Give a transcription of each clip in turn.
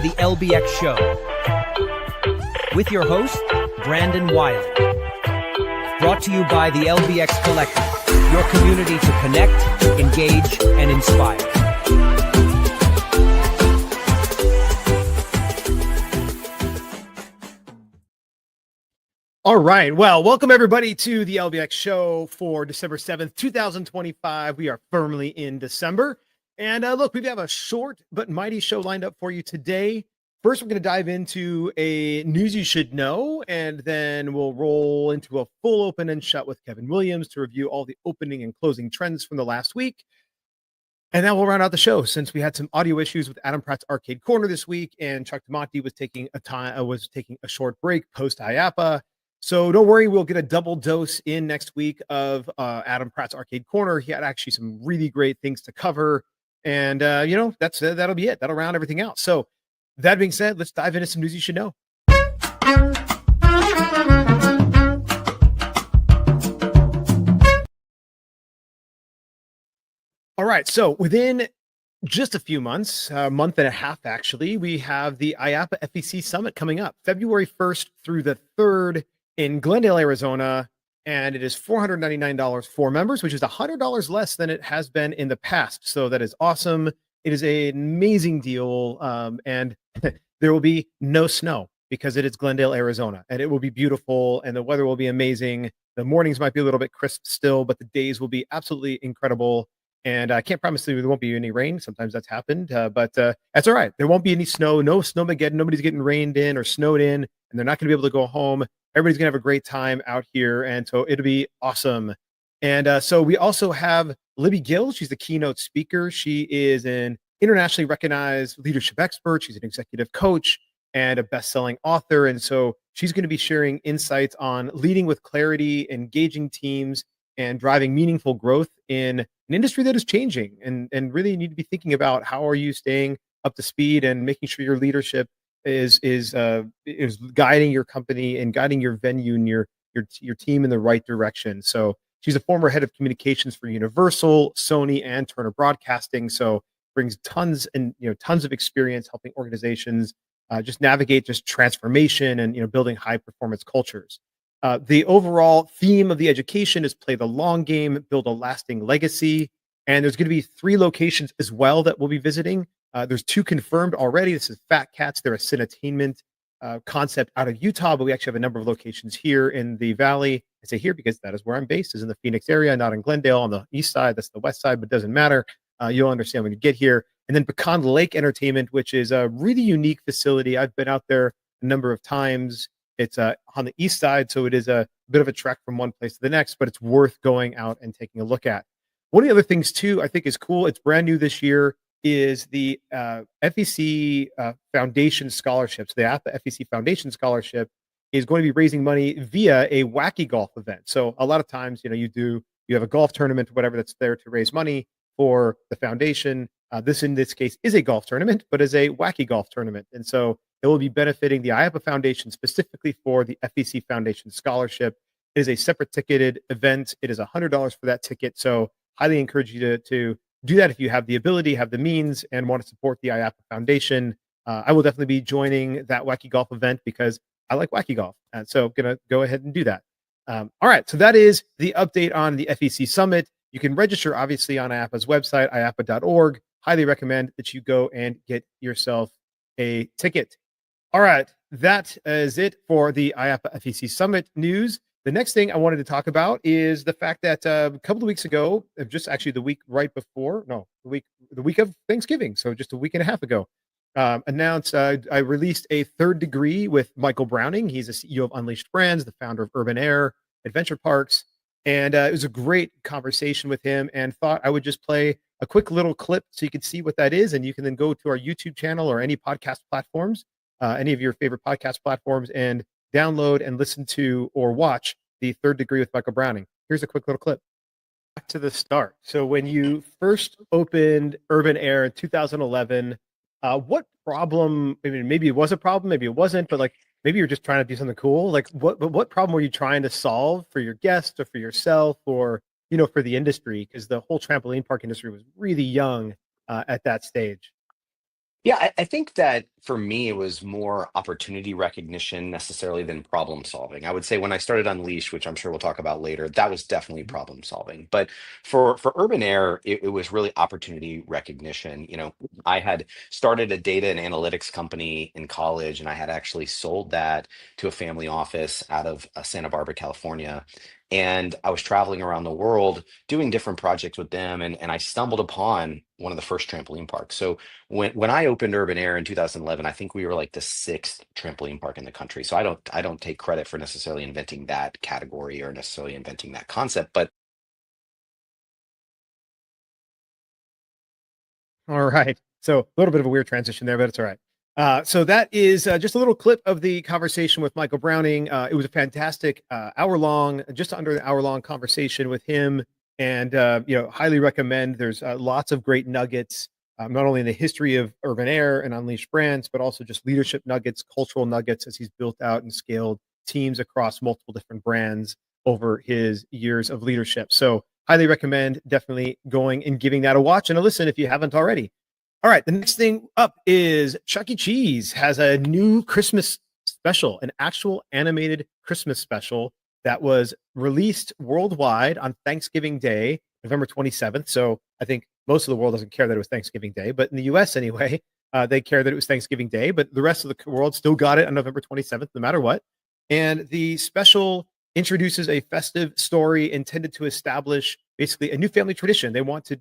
the LBX show with your host, Brandon Wiley. Brought to you by the LBX Collective, your community to connect, engage, and inspire. All right. Well, welcome everybody to the LBX show for December 7th, 2025. We are firmly in December. And look, we have a short but mighty show lined up for you today. First, we're going to dive into a news you should know, and then we'll roll into a full open and shut with Kevin Williams to review all the opening and closing trends from the last week. And then we'll round out the show since we had some audio issues with Adam Pratt's Arcade Corner this week, and Chuck DeMonte was taking a short break post IAAPA. So don't worry, we'll get a double dose in next week of Adam Pratt's Arcade Corner. He had actually some really great things to cover. And, that'll be it. That'll round everything out. So that being said, let's dive into some news you should know. All right. So within just a few months, a month and a half, actually, we have the IAAPA FEC Summit coming up February 1st through the 3rd in Glendale, Arizona. And it is $499 for members, which is $100 less than it has been in the past. So that is awesome. It is an amazing deal. And there will be no snow because it is Glendale, Arizona, and it will be beautiful and the weather will be amazing. The mornings might be a little bit crisp still, but the days will be absolutely incredible. And I can't promise there won't be any rain. Sometimes that's happened, but that's all right. There won't be any snow, no snowmageddon. Nobody's getting rained in or snowed in, and they're not going to be able to go home. Everybody's going to have a great time out here, and so it'll be awesome. And so we also have Libby Gill. She's the keynote speaker. She is an internationally recognized leadership expert. She's an executive coach and a best-selling author, and so she's going to be sharing insights on leading with clarity, engaging teams, and driving meaningful growth in an industry that is changing, and really need to be thinking about how are you staying up to speed and making sure your leadership is guiding your company and guiding your venue and your team in the right direction. So she's a former head of communications for Universal, Sony, and Turner Broadcasting. So brings tons of experience helping organizations just navigate transformation and building high performance cultures. The overall theme of the education is play the long game, build a lasting legacy. And there's going to be 3 locations as well that we'll be visiting. There's 2 confirmed already. This is Fat Cats. They're a Cinetainment concept out of Utah, but we actually have a number of locations here in the Valley. I say here because that is where I'm based, is in the Phoenix area, not in Glendale on the east side. That's the west side, but it doesn't matter. You'll understand when you get here. And then Pecan Lake Entertainment, which is a really unique facility. I've been out there a number of times. It's on the east side, so it is a bit of a trek from one place to the next, but it's worth going out and taking a look at. One of the other things, too, I think is cool, it's brand new this year, is the FEC Foundation Scholarships. The IAAPA FEC Foundation Scholarship is going to be raising money via a wacky golf event. So a lot of times, you have a golf tournament or whatever that's there to raise money for the foundation. This, in this case, is a golf tournament, but is a wacky golf tournament. And so it will be benefiting the IAAPA Foundation specifically for the FEC Foundation Scholarship. It is a separate ticketed event. It is $100 for that ticket. So highly encourage you to do that if you have the ability, have the means, and want to support the IAAPA Foundation. I will definitely be joining that wacky golf event because I like wacky golf. And so I'm going to go ahead and do that. All right. So that is the update on the FEC Summit. You can register, obviously, on IAAPA's website, IAAPA.org. Highly recommend that you go and get yourself a ticket. All right, that is it for the IAAPA FEC Summit news. The next thing I wanted to talk about is the fact that a couple of weeks ago, just actually the week of Thanksgiving, so just a week and a half ago, announced I released a 3rd degree with Michael Browning. He's the CEO of Unleashed Brands, the founder of Urban Air Adventure Parks, and it was a great conversation with him. And thought I would just play a quick little clip so you can see what that is, and you can then go to our YouTube channel or any podcast platforms. Any of your favorite podcast platforms, and download and listen to or watch the 3rd degree with Michael Browning. Here's a quick little clip. Back to the start. So when you first opened Urban Air in 2011, what problem, maybe it was a problem, maybe it wasn't, but maybe you're just trying to do something cool. What problem were you trying to solve for your guests or for yourself or, for the industry? Because the whole trampoline park industry was really young at that stage. Yeah, I think that for me, it was more opportunity recognition necessarily than problem solving. I would say when I started Unleash, which I'm sure we'll talk about later, that was definitely Mhm. problem solving. But for Urban Air, it was really opportunity recognition. I had started a data and analytics company in college, and I had actually sold that to a family office out of Santa Barbara, California. And I was traveling around the world doing different projects with them, and I stumbled upon one of the first trampoline parks. So when I opened Urban Air in 2011, I think we were like the sixth trampoline park in the country. So I don't take credit for necessarily inventing that category or necessarily inventing that concept, but All right. So a little bit of a weird transition there, but it's all right. So that is just a little clip of the conversation with Michael Browning. It was a fantastic hour long, just under an hour long conversation with him, and highly recommend. There's lots of great nuggets, not only in the history of Urban Air and Unleashed Brands, but also just leadership nuggets, cultural nuggets as he's built out and scaled teams across multiple different brands over his years of leadership. So highly recommend definitely going and giving that a watch and a listen if you haven't already. All right, the next thing up is Chuck E. Cheese has a new Christmas special, an actual animated Christmas special that was released worldwide on Thanksgiving Day, November 27th. So I think most of the world doesn't care that it was Thanksgiving Day, but in the US anyway, they care that it was Thanksgiving Day, but the rest of the world still got it on November 27th, no matter what. And the special introduces a festive story intended to establish basically a new family tradition. They want to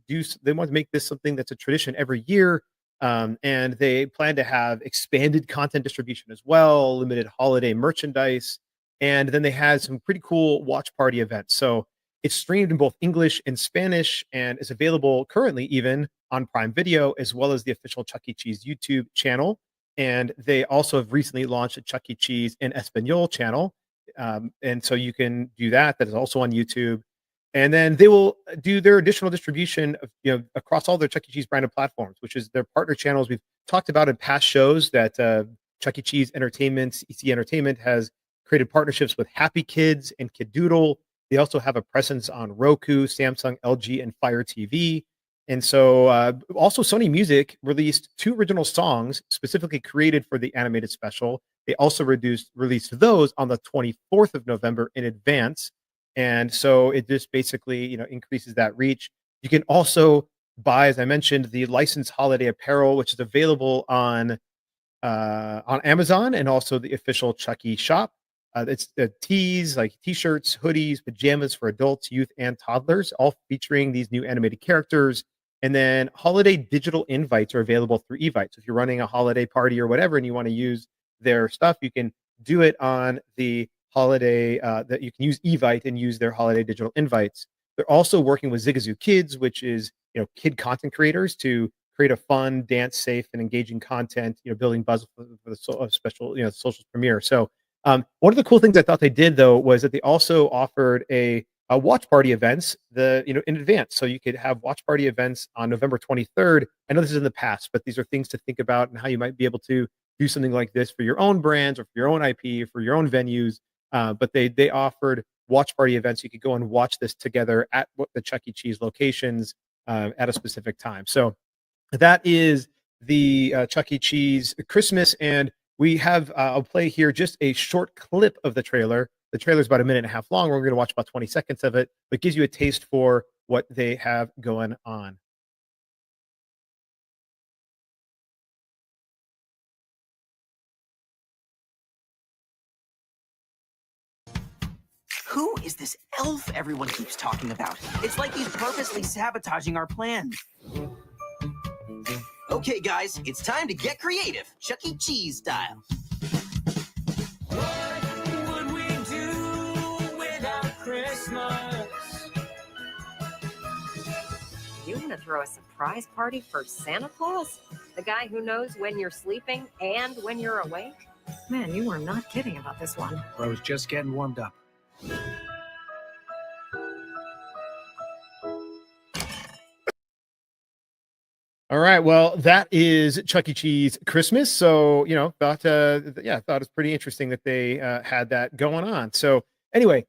make this something that's a tradition every year. And they plan to have expanded content distribution as well, limited holiday merchandise, and then they had some pretty cool watch party events. So it's streamed in both English and Spanish and is available currently even on Prime Video as well as the official Chuck E. Cheese YouTube channel. And they also have recently launched a Chuck E. Cheese in Espanol channel, and so you can do that. That is also on YouTube. And then they will do their additional distribution of, across all their Chuck E. Cheese branded platforms, which is their partner channels. We've talked about in past shows that Chuck E. Cheese Entertainment, EC Entertainment, has created partnerships with Happy Kids and Kid Doodle. They also have a presence on Roku, Samsung, LG, and Fire TV. And so, also Sony Music released two original songs specifically created for the animated special. They also released those on the 24th of November in advance. And so it just basically, increases that reach. You can also buy, as I mentioned, the licensed holiday apparel, which is available on Amazon and also the official Chucky shop. It's the tees, like t-shirts, hoodies, pajamas for adults, youth, and toddlers, all featuring these new animated characters. And then holiday digital invites are available through Evite. So if you're running a holiday party or whatever, and you want to use their stuff, you can do it on the holiday. That you can use Evite and use their holiday digital invites. They're also working with Zigazoo Kids, which is kid content creators, to create a fun, dance safe, and engaging content. Building buzz for the special social premiere. So one of the cool things I thought they did though was that they also offered a watch party events in advance, so you could have watch party events on November 23rd. I know this is in the past, but these are things to think about and how you might be able to do something like this for your own brands or for your own IP or for your own venues. But they offered watch party events. You could go and watch this together at the Chuck E. Cheese locations at a specific time. So that is the Chuck E. Cheese Christmas, and we have. I'll play here just a short clip of the trailer. The trailer is about a minute and a half long. We're going to watch about 20 seconds of it, but gives you a taste for what they have going on. Who is this elf everyone keeps talking about? It's like he's purposely sabotaging our plans. Okay, guys, it's time to get creative, Chuck E. Cheese style. What would we do without Christmas? You want to throw a surprise party for Santa Claus? The guy who knows when you're sleeping and when you're awake? Man, you were not kidding about this one. I was just getting warmed up. All right, well, that is Chuck E. Cheese Christmas. So, thought it was pretty interesting that they had that going on. So, anyway,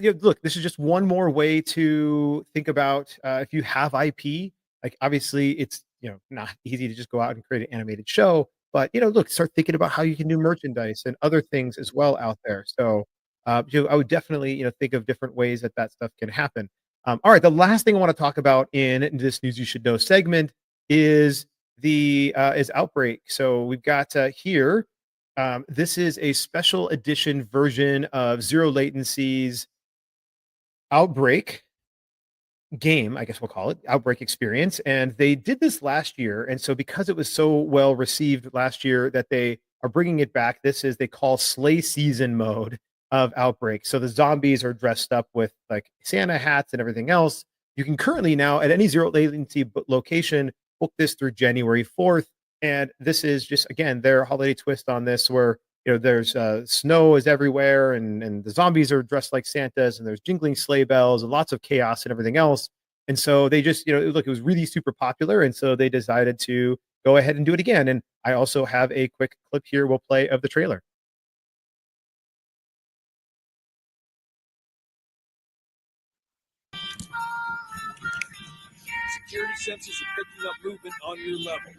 look, this is just one more way to think about if you have IP. Like, obviously, it's not easy to just go out and create an animated show. But look, start thinking about how you can do merchandise and other things as well out there. So I would definitely think of different ways that stuff can happen. All right, the last thing I want to talk about in this news you should know segment is is Outbreak. So we've got here. This is a special edition version of Zero Latency's Outbreak game, I guess we'll call it, Outbreak experience. And they did this last year. And so because it was so well received last year that they are bringing it back, they call Slay Season mode of Outbreak. So the zombies are dressed up with like Santa hats and everything else. You can currently now at any Zero Latency location book this through January 4th. And this is just, again, their holiday twist on this where there's snow is everywhere, and the zombies are dressed like Santas, and there's jingling sleigh bells and lots of chaos and everything else. And so they just, look, it was really super popular, and so they decided to go ahead and do it again. And I also have a quick clip here we'll play of the trailer. Security sensors are picking up movement on your level.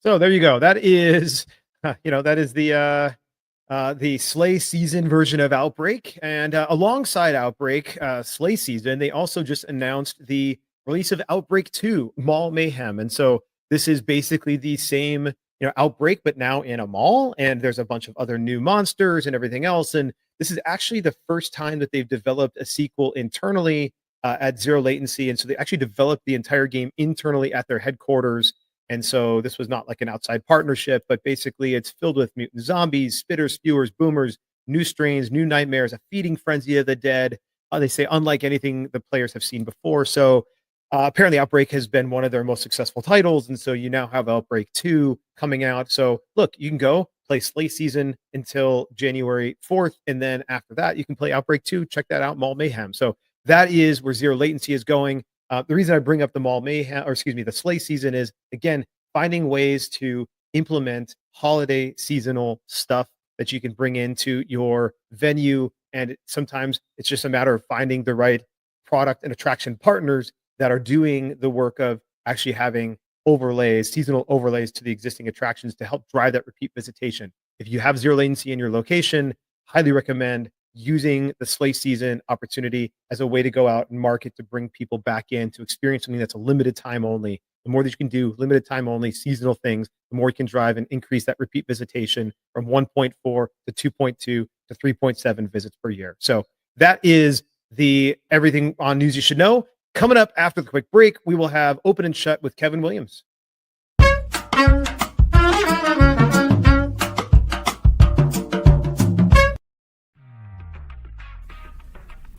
So there you go. That is, that is the Slay Season version of Outbreak. And alongside Outbreak, Slay Season, they also just announced the release of Outbreak 2, Mall Mayhem. And so this is basically the same, Outbreak, but now in a mall. And there's a bunch of other new monsters and everything else. And this is actually the first time that they've developed a sequel internally at Zero Latency. And so they actually developed the entire game internally at their headquarters. And so this was not like an outside partnership, but basically it's filled with mutant zombies, spitters, spewers, boomers, new strains, new nightmares, a feeding frenzy of the dead. They say unlike anything the players have seen before. So apparently Outbreak has been one of their most successful titles. And so you now have Outbreak 2 coming out. So look, you can go play Slay Season until January 4th. And then after that, you can play Outbreak 2. Check that out, Mall Mayhem. So that is where Zero Latency is going. The reason I bring up the Mall Mayhem, or excuse me, the Slay Season is, again, finding ways to implement holiday seasonal stuff that you can bring into your venue. And sometimes it's just a matter of finding the right product and attraction partners that are doing the work of actually having overlays, seasonal overlays to the existing attractions to help drive that repeat visitation. If you have Zero Latency in your location, highly recommend using the Slay Season opportunity as a way to go out and market to bring people back in to experience something that's a limited time only. The more that you can do limited time only seasonal things, the more you can drive and increase that repeat visitation from 1.4 to 2.2 to 3.7 visits per year. So that is the everything on news you should know. Coming up after the quick break, we will have Open and Shut with Kevin Williams.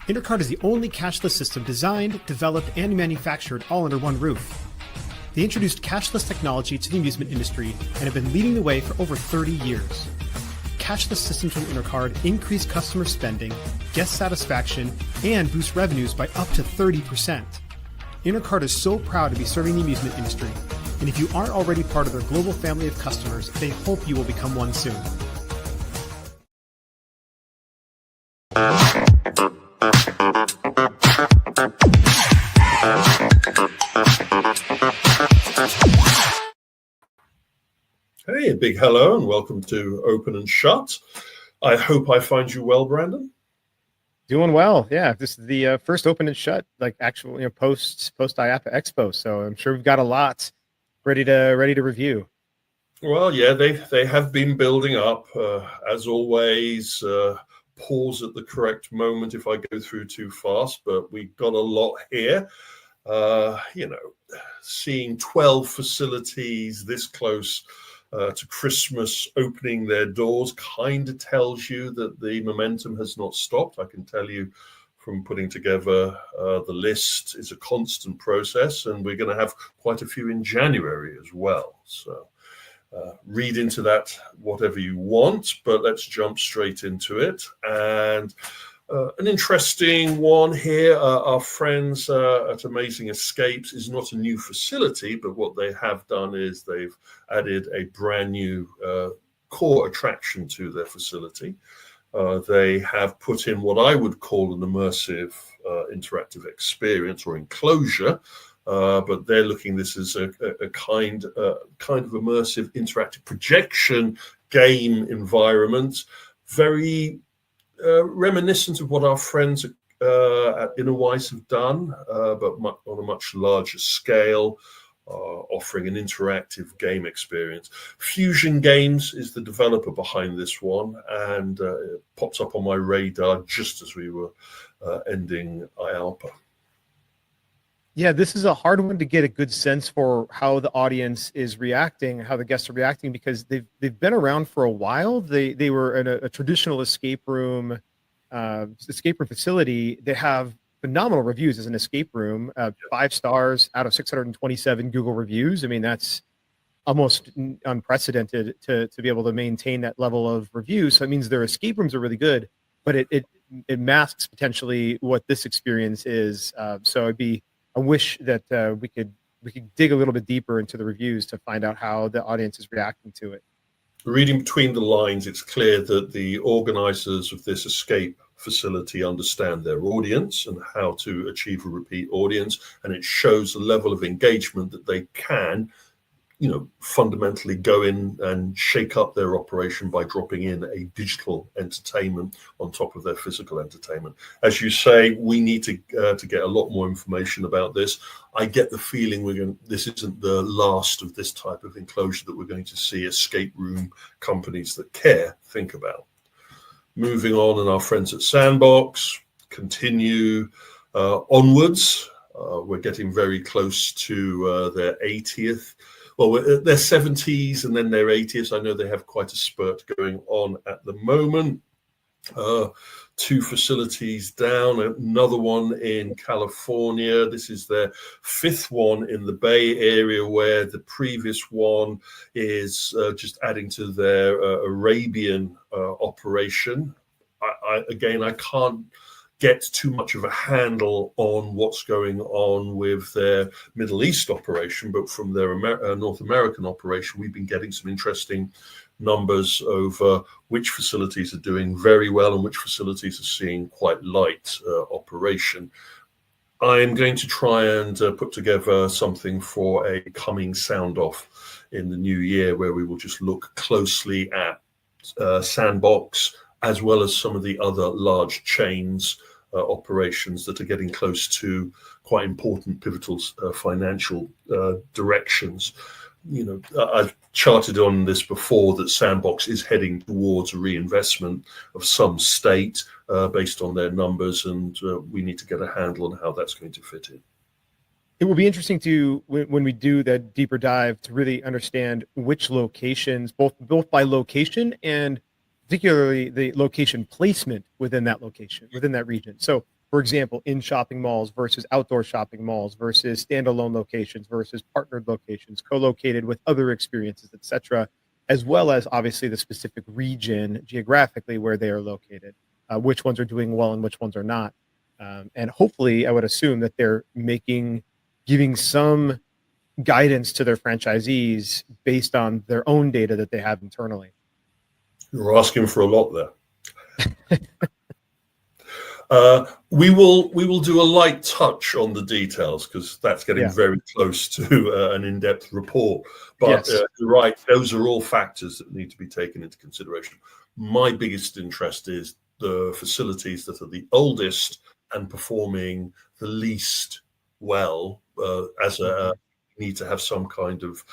Intercard is the only cashless system designed, developed, and manufactured all under one roof. They introduced cashless technology to the amusement industry and have been leading the way for over 30 years. Cashless systems from Intercard increase customer spending, guest satisfaction, and boost revenues by up to 30%. Intercard is so proud to be serving the amusement industry, and if you aren't already part of their global family of customers, they hope you will become one soon. Hey, a big hello and welcome to Open and Shut. I hope I find you well, Brandon. Doing well, yeah. This is the first Open and Shut, like actual, post IAAPA Expo. So I'm sure we've got a lot ready to review. Well, yeah, they have been building up as always. Pause at the correct moment if I go through too fast, but we got a lot here. Seeing 12 facilities this close to Christmas opening their doors kind of tells you that the momentum has not stopped. I can tell you from putting together the list is a constant process, and we're going to have quite a few in January as well. So read into that whatever you want, but let's jump straight into it. And An interesting one here, our friends at Amazing Escapes is not a new facility, but what they have done is they've added a brand new core attraction to their facility. They have put in what I would call an immersive interactive experience or enclosure, but they're looking this as a kind of immersive interactive projection game environment, very reminiscent of what our friends at Innerwise have done, but on a much larger scale, offering an interactive game experience. Fusion Games is the developer behind this one, and it popped up on my radar just as we were ending IAAPA. Yeah, this is a hard one to get a good sense for how the audience is reacting, how the guests are reacting, because they've been around for a while. They were in a traditional escape room facility. They have phenomenal reviews as an escape room, 5 stars out of 627 Google reviews. I mean, that's almost unprecedented to be able to maintain that level of reviews. So it means their escape rooms are really good, but it masks potentially what this experience is. So I wish that we could dig a little bit deeper into the reviews to find out how the audience is reacting to it. Reading between the lines, it's clear that the organizers of this escape facility understand their audience and how to achieve a repeat audience, and it shows the level of engagement that they can, fundamentally go in and shake up their operation by dropping in a digital entertainment on top of their physical entertainment. As you say, we need to get a lot more information about this. I get the feeling this isn't the last of this type of enclosure that we're going to see escape room companies that care think about. Moving on, and our friends at Sandbox continue onwards. We're getting very close to their 80th. Well, their 70s and then their 80s. I know they have quite a spurt going on at the moment. 2 facilities down, another one in California. This is their 5th one in the Bay Area, where the previous one is just adding to their Arabian operation. I can't get too much of a handle on what's going on with their Middle East operation, but from their North American operation, we've been getting some interesting numbers over which facilities are doing very well and which facilities are seeing quite light operation. I'm going to try and put together something for a coming sound off in the new year, where we will just look closely at Sandbox, as well as some of the other large chains operations that are getting close to quite important pivotal financial directions. I've charted on this before that Sandbox is heading towards a reinvestment of some state based on their numbers, and we need to get a handle on how that's going to fit in. It will be interesting to, when we do that deeper dive, to really understand which locations, both by location and particularly the location placement within that location, within that region. So, for example, in shopping malls versus outdoor shopping malls versus standalone locations versus partnered locations, co-located with other experiences, etc., as well as obviously the specific region geographically where they are located, which ones are doing well and which ones are not. And hopefully, I would assume that they're giving some guidance to their franchisees based on their own data that they have internally. You're asking for a lot there. We will do a light touch on the details, because that's getting very close to an in-depth report. But you're right, those are all factors that need to be taken into consideration. My biggest interest is the facilities that are the oldest and performing the least well, need to have some kind of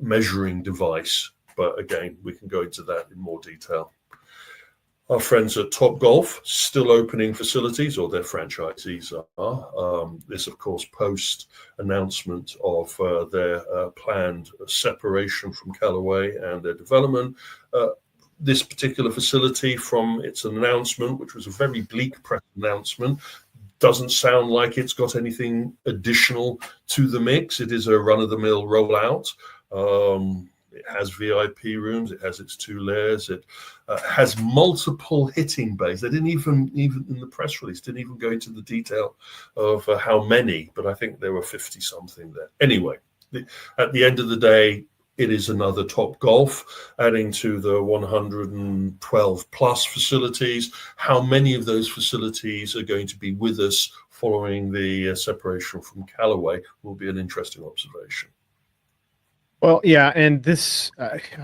measuring device. But again, we can go into that in more detail. Our friends at Topgolf still opening facilities, or their franchisees are. This, of course, post announcement of their planned separation from Callaway and their development. This particular facility, from its announcement, which was a very bleak press announcement, doesn't sound like it's got anything additional to the mix. It is a run-of-the-mill rollout. It has VIP rooms. It has its 2 layers. It has multiple hitting bays. They didn't even in the press release, didn't even go into the detail of how many, but I think there were 50 something there. Anyway, at the end of the day, it is another Topgolf, adding to the 112 plus facilities. How many of those facilities are going to be with us following the separation from Callaway will be an interesting observation. Well, yeah, and this,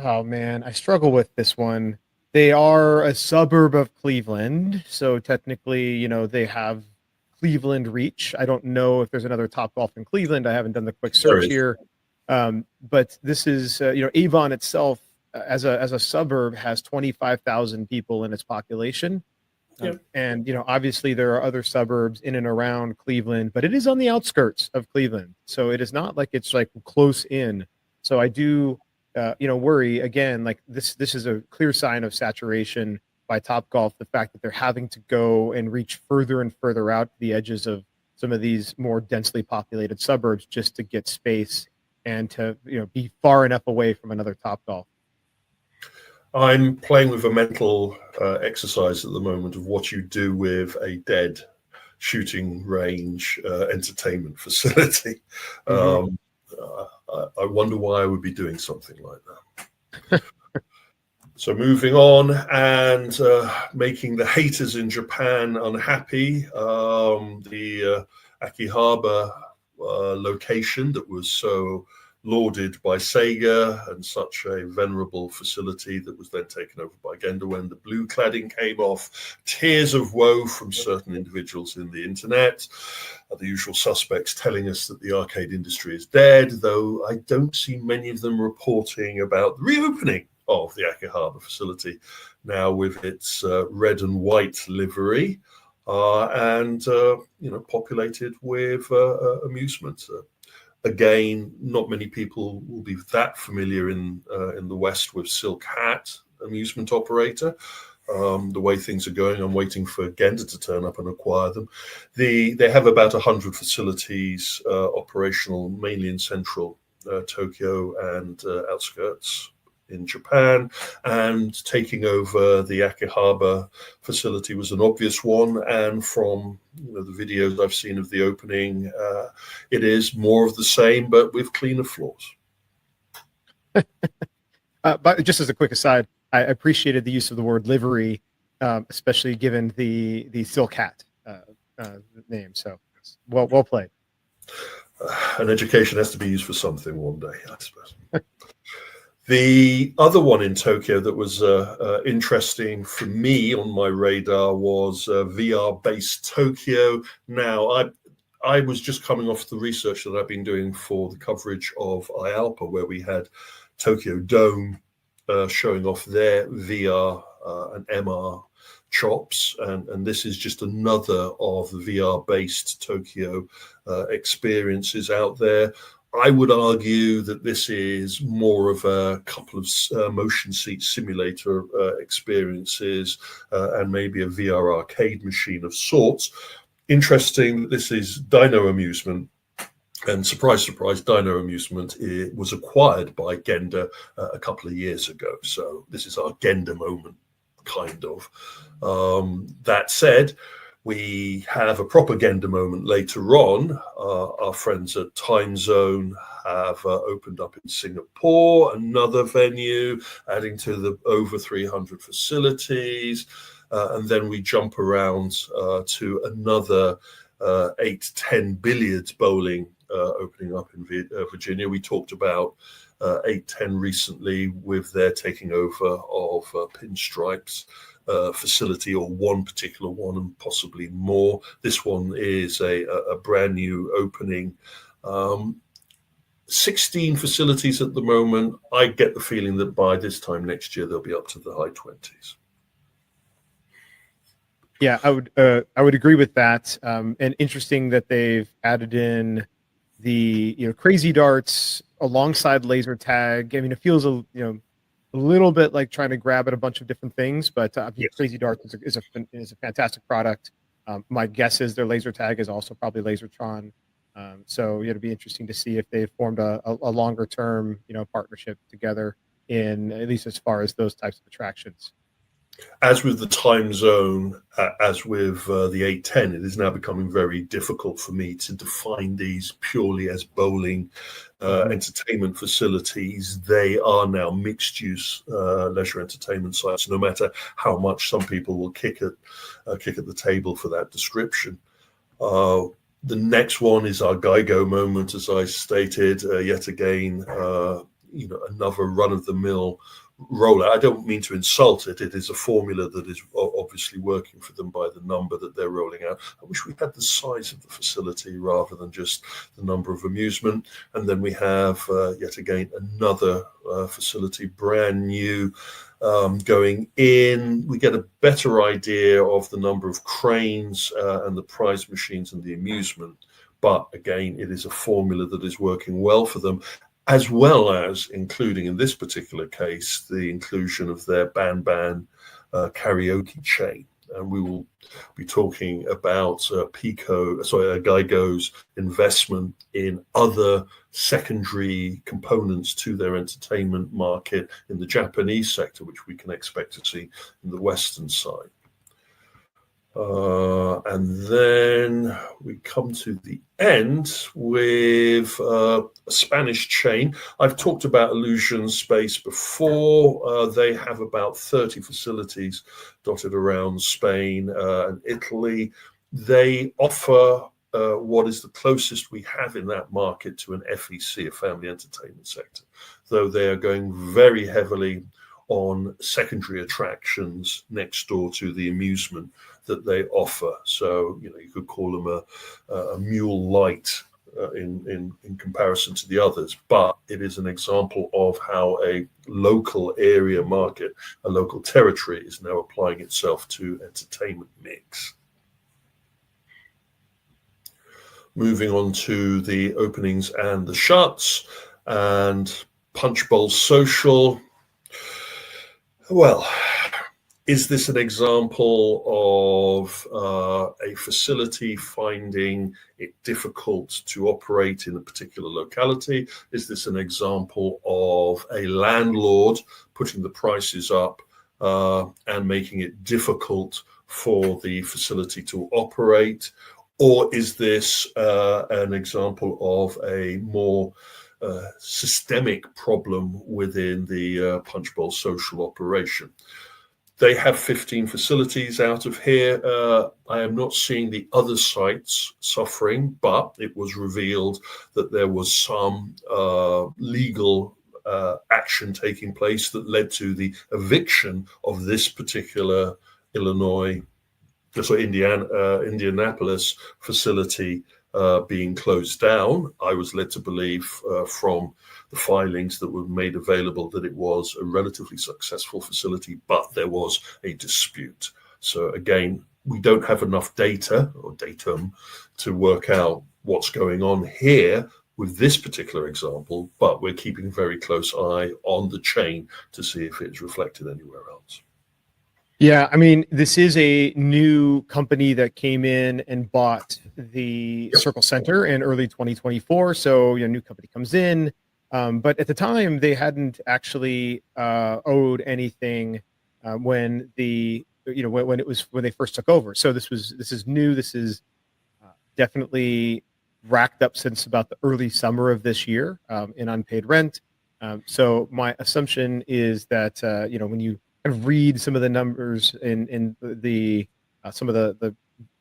oh man, I struggle with this one. They are a suburb of Cleveland, so technically, you know, they have Cleveland reach. I don't know if there's another Topgolf in Cleveland. I haven't done the quick search here. But this is, you know, Avon itself as a suburb has 25,000 people in its population. And, you know, obviously there are other suburbs in and around Cleveland, but it is on the outskirts of Cleveland. So it is not like it's like close in. So I do, you know, worry again, like this is a clear sign of saturation by Topgolf. The fact that they're having to go and reach further and further out to the edges of some of these more densely populated suburbs just to get space and to, you know, be far enough away from another Topgolf. I'm playing with a mental exercise at the moment of what you do with a dead shooting range entertainment facility. I wonder why I would be doing something like that. So moving on and making the haters in Japan unhappy, the Akihabara location that was so lauded by Sega and such a venerable facility that was then taken over by Genda when the blue cladding came off. Tears of woe from certain individuals in the internet. The usual suspects telling us that the arcade industry is dead, though I don't see many of them reporting about the reopening of the Akihabara facility now with its red and white livery and you know, populated with amusement. Again, not many people will be that familiar in the West with Silk Hat amusement operator. The way things are going, I'm waiting for Genda to turn up and acquire them. They have about 100 facilities operational, mainly in central Tokyo and outskirts in Japan, and taking over the Akihabara facility was an obvious one. And from, you know, the videos I've seen of the opening, it is more of the same, but with cleaner floors. But just as a quick aside, I appreciated the use of the word livery, especially given the Silk Hat name. So well played. An education has to be used for something one day, I suppose. The other one in Tokyo that was interesting for me on my radar was VR-based Tokyo. Now, I was just coming off the research that I've been doing for the coverage of IAAPA, where we had Tokyo Dome showing off their VR and MR chops, and this is just another of the VR-based Tokyo experiences out there. I would argue that this is more of a couple of motion seat simulator experiences and maybe a VR arcade machine of sorts. Interesting that this is Dino Amusement. And surprise, surprise, Dino Amusement was acquired by Genda a couple of years ago. So this is our Genda moment, kind of. That said, we have a propaganda moment later on. Our friends at Time Zone have opened up in Singapore, another venue, adding to the over 300 facilities. And then we jump around to another 8-10 billiards bowling opening up in Virginia. We talked about 810 recently with their taking over of Pinstripes facility, or one particular one, and possibly more. This one is a brand new opening. 16 facilities at the moment. I get the feeling that by this time next year they'll be up to the high 20s. Yeah, I would agree with that. And interesting that they've added in the, you know, crazy darts alongside laser tag. I mean, it feels a little bit like trying to grab at a bunch of different things, but yes. Crazy Darts is a fantastic product. My guess is their laser tag is also probably Lasertron So it'll be interesting to see if they formed a longer term, partnership together in at least as far as those types of attractions. As with the time zone, as with the 810, it is now becoming very difficult for me to define these purely as bowling entertainment facilities. They are now mixed use leisure entertainment sites, no matter how much some people will kick at the table for that description. The next one is our GIGO moment, as I stated, yet again, another run-of-the-mill rollout. I don't mean to insult it. It is a formula that is obviously working for them by the number that they're rolling out. I wish we had the size of the facility rather than just the number of amusement. And then we have, yet again, another facility, brand new, going in. We get a better idea of the number of cranes and the prize machines and the amusement. But again, it is a formula that is working well for them, as well as including, in this particular case, the inclusion of their karaoke chain. And we will be talking about GIGO's investment in other secondary components to their entertainment market in the Japanese sector, which we can expect to see in the Western side. And then we come to the end with a Spanish chain. I've talked about Illusion Space before. They have about 30 facilities dotted around Spain and Italy. They offer what is the closest we have in that market to an FEC, a family entertainment sector, though they are going very heavily on secondary attractions next door to the amusement that they offer. So, you could call them a mule light in comparison to the others, but it is an example of how a local area market, a local territory, is now applying itself to entertainment mix. Moving on to the openings and the shuts, and Punch Bowl Social. Well, is this an example of a facility finding it difficult to operate in a particular locality? Is this an example of a landlord putting the prices up and making it difficult for the facility to operate? Or is this an example of a more systemic problem within the Punch Bowl Social operation? They have 15 facilities out of here. I am not seeing the other sites suffering, but it was revealed that there was some legal action taking place that led to the eviction of this particular Indianapolis facility being closed down. I was led to believe from the filings that were made available that it was a relatively successful facility, but there was a dispute. So again, we don't have enough data or datum to work out what's going on here with this particular example, but we're keeping a very close eye on the chain to see if it's reflected anywhere else. Yeah, I mean, this is a new company that came in and bought the Circle Center in early 2024. So, new company comes in, but at the time they hadn't actually owed anything when they first took over. So this is new. This is definitely racked up since about the early summer of this year in unpaid rent. So my assumption is that when you kind of read some of the numbers in the some of the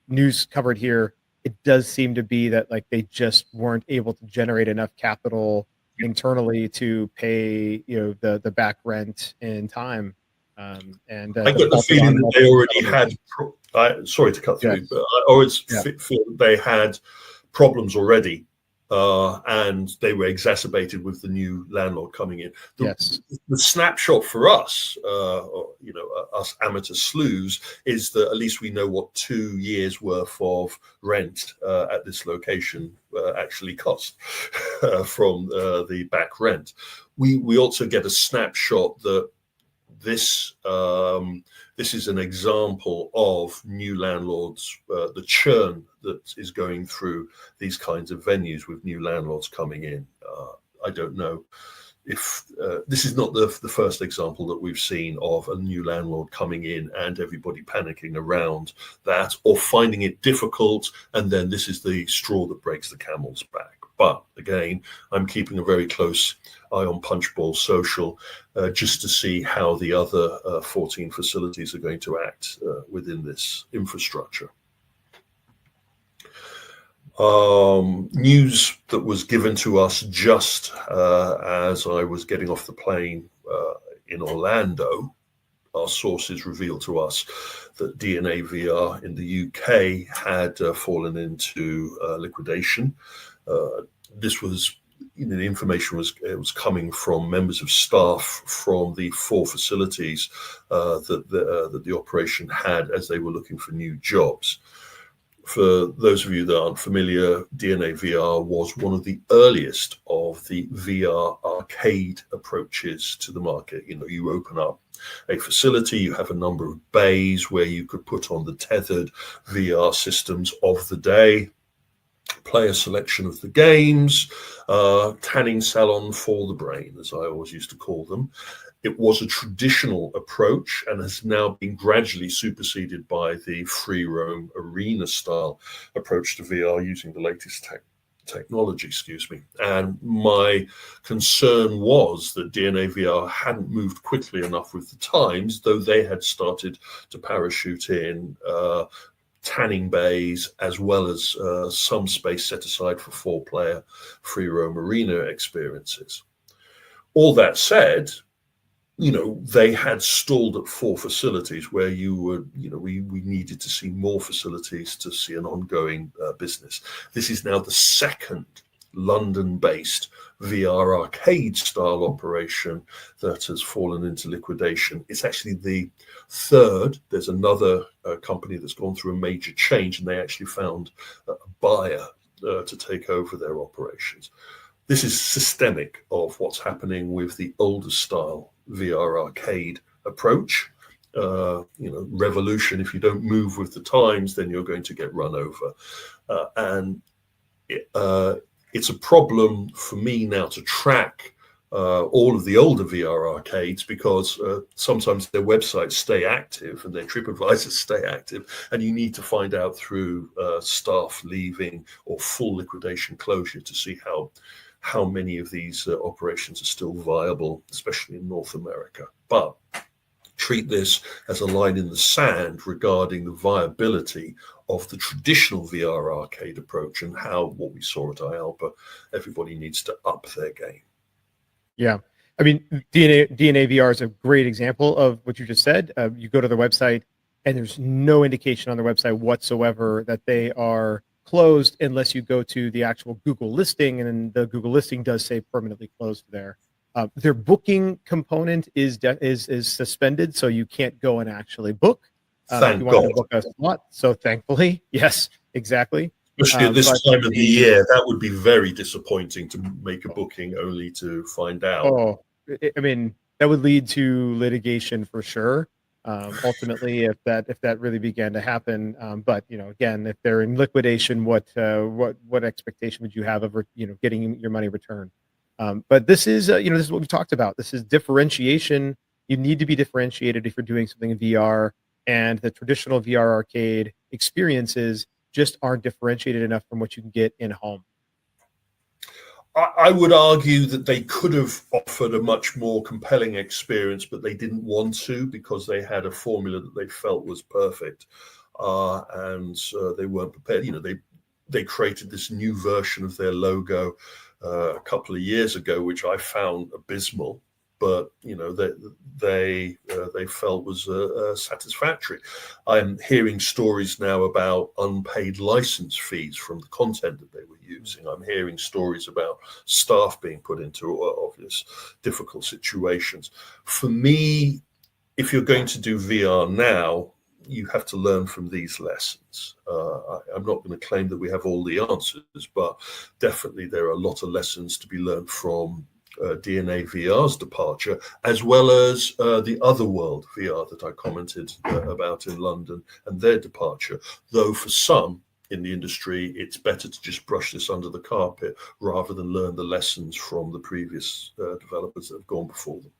news covered here, it does seem to be that they just weren't able to generate enough capital internally to pay the back rent in time. And I get the feeling that they already had. Sorry to cut through, but I always feel that they had problems already. And they were exacerbated with the new landlord coming in. The snapshot for us, us amateur slews, is that at least we know what 2 years worth of rent at this location actually cost from the back rent. We also get a snapshot that this is an example of new landlords, the churn that is going through these kinds of venues with new landlords coming in. I don't know if this is not the first example that we've seen of a new landlord coming in and everybody panicking around that or finding it difficult, and then this is the straw that breaks the camel's back. But again, I'm keeping a very close eye on Punchbowl Social just to see how the other 14 facilities are going to act within this infrastructure. News that was given to us just as I was getting off the plane in Orlando. Our sources revealed to us that DNA VR in the UK had fallen into liquidation. This was, the information was coming from members of staff from the 4 facilities that the operation had as they were looking for new jobs. For those of you that aren't familiar, DNA VR was one of the earliest of the VR arcade approaches to the market. You open up a facility, you have a number of bays where you could put on the tethered VR systems of the day, play a selection of the games, tanning salon for the brain, as I always used to call them. It was a traditional approach and has now been gradually superseded by the free roam arena style approach to VR using the latest technology, And my concern was that DNA VR hadn't moved quickly enough with the times, though they had started to parachute in tanning bays as well as some space set aside for 4-player free roam arena experiences. All that said, they had stalled at 4 facilities where we needed to see more facilities to see an ongoing business. This is now the second London-based VR arcade style operation that has fallen into liquidation. It's actually the third. There's another company that's gone through a major change, and they actually found a buyer to take over their operations. This is systemic of what's happening with the older style VR arcade approach. Revolution. If you don't move with the times, then you're going to get run over. And it's a problem for me now to track all of the older VR arcades because sometimes their websites stay active and their TripAdvisors stay active, and you need to find out through staff leaving or full liquidation closure to see how many of these operations are still viable, especially in North America. But treat this as a line in the sand regarding the viability of the traditional VR arcade approach and how what we saw at IAAPA, everybody needs to up their game. Yeah. I mean, DNA VR is a great example of what you just said. You go to their website and there's no indication on their website whatsoever that they are closed unless you go to the actual Google listing, and then the Google listing does say permanently closed there. Their booking component is suspended, so you can't go and actually book. Thank if you want God. to book a slot. So thankfully, yes, exactly. Especially at this time of the year, that would be very disappointing to make a booking only to find out. Oh, I mean, that would lead to litigation for sure. Ultimately, if that really began to happen, but again, if they're in liquidation, what expectation would you have of getting your money returned? But this is this is what we talked about. This is differentiation. You need to be differentiated if you're doing something in VR, and the traditional VR arcade experiences just aren't differentiated enough from what you can get in home. I would argue that they could have offered a much more compelling experience, but they didn't want to because they had a formula that they felt was perfect, and they weren't prepared. They created this new version of their logo a couple of years ago, which I found abysmal, but they felt was satisfactory. I'm hearing stories now about unpaid license fees from the content that they were using. I'm hearing stories about staff being put into obvious difficult situations. For me, if you're going to do VR now, you have to learn from these lessons. I'm not going to claim that we have all the answers, but definitely there are a lot of lessons to be learned from DNA VR's departure, as well as the Otherworld VR that I commented about in London and their departure. Though for some in the industry, it's better to just brush this under the carpet rather than learn the lessons from the previous developers that have gone before them.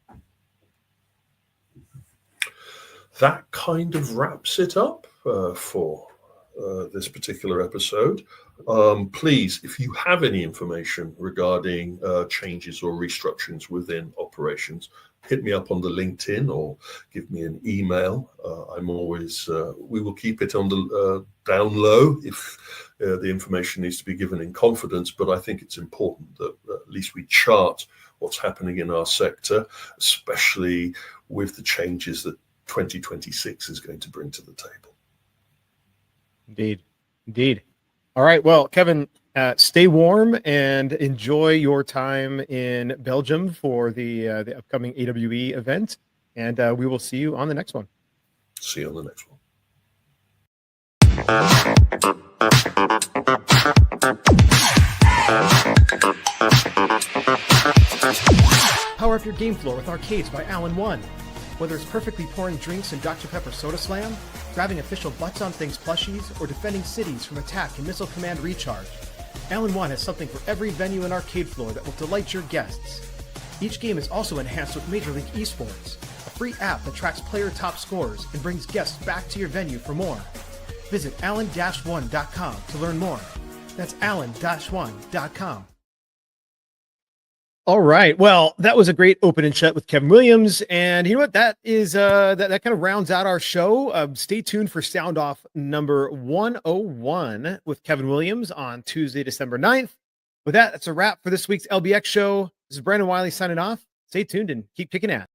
That kind of wraps it up for this particular episode. Please, if you have any information regarding changes or restructurings within operations, hit me up on the LinkedIn or give me an email. I'm always, we will keep it on the down low if the information needs to be given in confidence, but I think it's important that at least we chart what's happening in our sector, especially with the changes that 2026 is going to bring to the table. Indeed. All right. Well, Kevin, stay warm and enjoy your time in Belgium for the upcoming AWE event. And we will see you on the next one. See you on the next one. Power up your game floor with Arcades by Alan One. Whether it's perfectly pouring drinks in Dr. Pepper Soda Slam, grabbing official Butts on Things plushies, or defending cities from attack and missile command recharge, Alan One has something for every venue and arcade floor that will delight your guests. Each game is also enhanced with Major League Esports, a free app that tracks player top scores and brings guests back to your venue for more. Visit allen-one.com to learn more. That's allen-one.com. All right. Well, that was a great open and shut with Kevin Williams. And you know what? That is that kind of rounds out our show. Stay tuned for Sound Off number 101 with Kevin Williams on Tuesday, December 9th. With that, that's a wrap for this week's LBX show. This is Brandon Wiley signing off. Stay tuned and keep kicking ass.